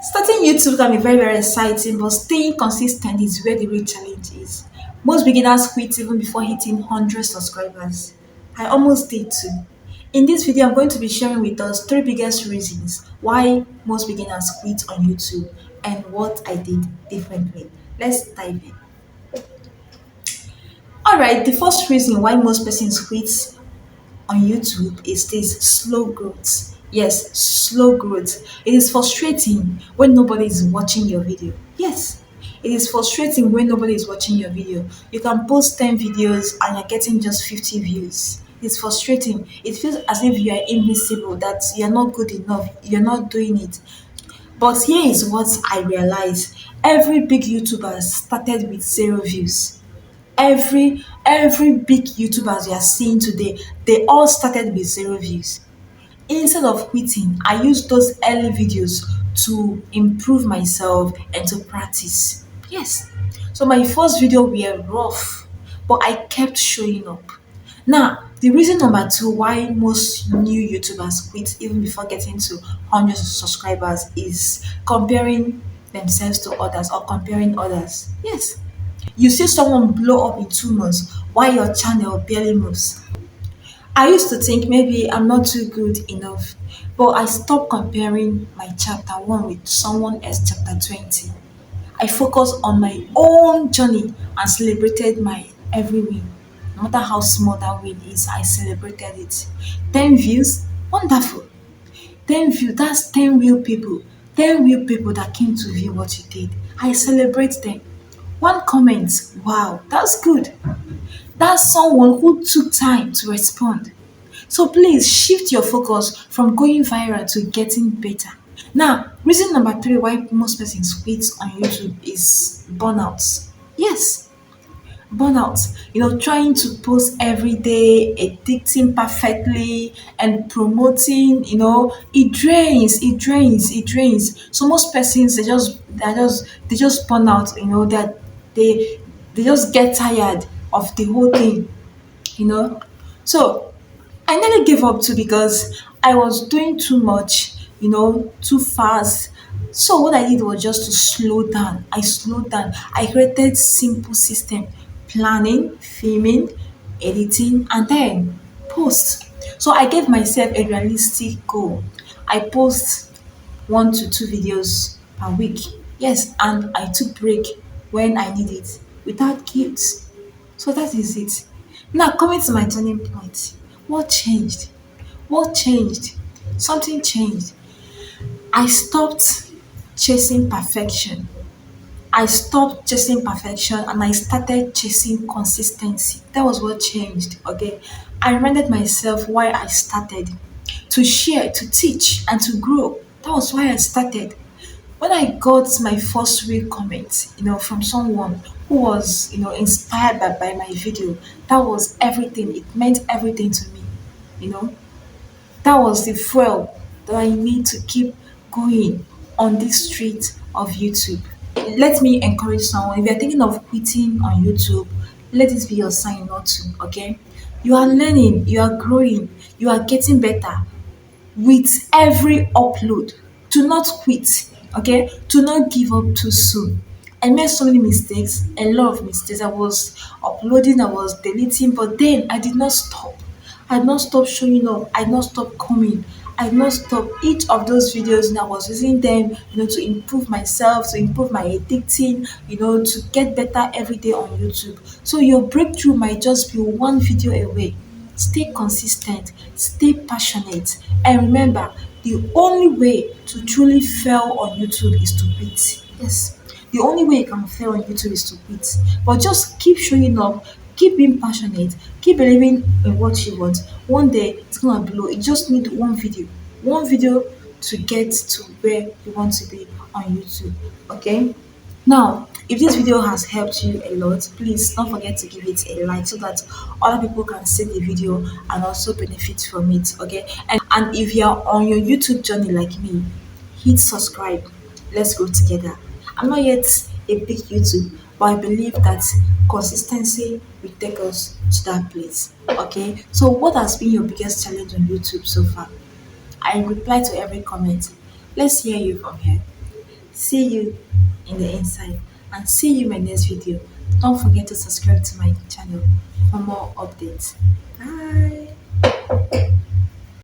Starting YouTube can be very, very exciting, but staying consistent is where the real challenge is. Most beginners quit even before hitting 100 subscribers. I almost did too. In this video, I'm going to be sharing with us three biggest reasons why most beginners quit on YouTube and what I did differently. Let's dive in. All right, the first reason why most persons quit on YouTube is this slow growth. Yes, slow growth. It is frustrating when nobody is watching your video. Yes, it is frustrating when nobody is watching your video. You can post 10 videos and you're getting just 50 views. It's frustrating. It feels as if you are invisible, that you're not good enough, you're not doing it. But here is what I realized. Every big YouTuber started with zero views. Every big YouTubers you are seeing today, they all started with zero views. Instead of quitting, I used those early videos to improve myself and to practice. Yes. So my first video were rough, but I kept showing up. Now, the reason number two why most new YouTubers quit even before getting to hundreds of subscribers is comparing themselves to others or comparing others. Yes. You see someone blow up in 2 months while your channel barely moves. I used to think maybe I'm not too good enough, but I stopped comparing my chapter 1 with someone else chapter 20. I focused on my own journey and celebrated my every win. No matter how small that win is, I celebrated it. 10 views, wonderful. 10 views, that's 10 real people. 10 real people that came to view what you did. I celebrate them. One comment, wow, that's good. That's someone who took time to respond. So please shift your focus from going viral to getting better. Now, reason number three why most persons quit on YouTube is burnout. Yes, burnout. Trying to post every day, editing perfectly, and promoting. It drains. So most persons they just burn out. That they just get tired of the whole thing. you know. So I nearly gave up too because I was doing too much, too fast. So what I did was just to slow down. I slowed down. I created simple system, planning, filming, editing, and then post. So I gave myself a realistic goal. I post 1 to 2 videos per week. Yes, and I took break when I need it without guilt. So that is it. Now coming to my turning point. What changed? What changed? Something changed. I stopped chasing perfection. I stopped chasing perfection and I started chasing consistency. That was what changed. Okay. I reminded myself why I started to share, to teach, and to grow. That was why I started. When I got my first real comment, from someone who was, inspired by my video, that was everything. It meant everything to me, you know. That was the fuel that I need to keep going on this street of YouTube. Let me encourage someone. If you're thinking of quitting on YouTube, let this be your sign not to, okay? You are learning, you are growing, you are getting better with every upload. Do not quit, okay? Do not give up too soon. I made so many mistakes, a lot of mistakes. I was uploading, I was deleting, but then I did not stop. I did not stop showing up. I did not stop coming. I did not stop each of those videos, and I was using them, to improve myself, to improve my editing, to get better every day on YouTube. So your breakthrough might just be one video away. Stay consistent, stay passionate, and remember the only way to truly fail on YouTube is to quit. Yes, the only way you can fail on YouTube is to quit. But just keep showing up, keep being passionate, keep believing in what you want. One day it's gonna blow. You just need one video to get to where you want to be on YouTube. Okay? Now, if this video has helped you a lot, please don't forget to give it a like so that other people can see the video and also benefit from it. Okay, and if you're on your YouTube journey like me, hit subscribe. Let's go together. I'm not yet a big YouTube, but I believe that consistency will take us to that place. Okay, so what has been your biggest challenge on YouTube so far? I reply to every comment. Let's hear you from here. See you in the inside and see you in my next video. Don't forget to subscribe to my channel for more updates. Bye.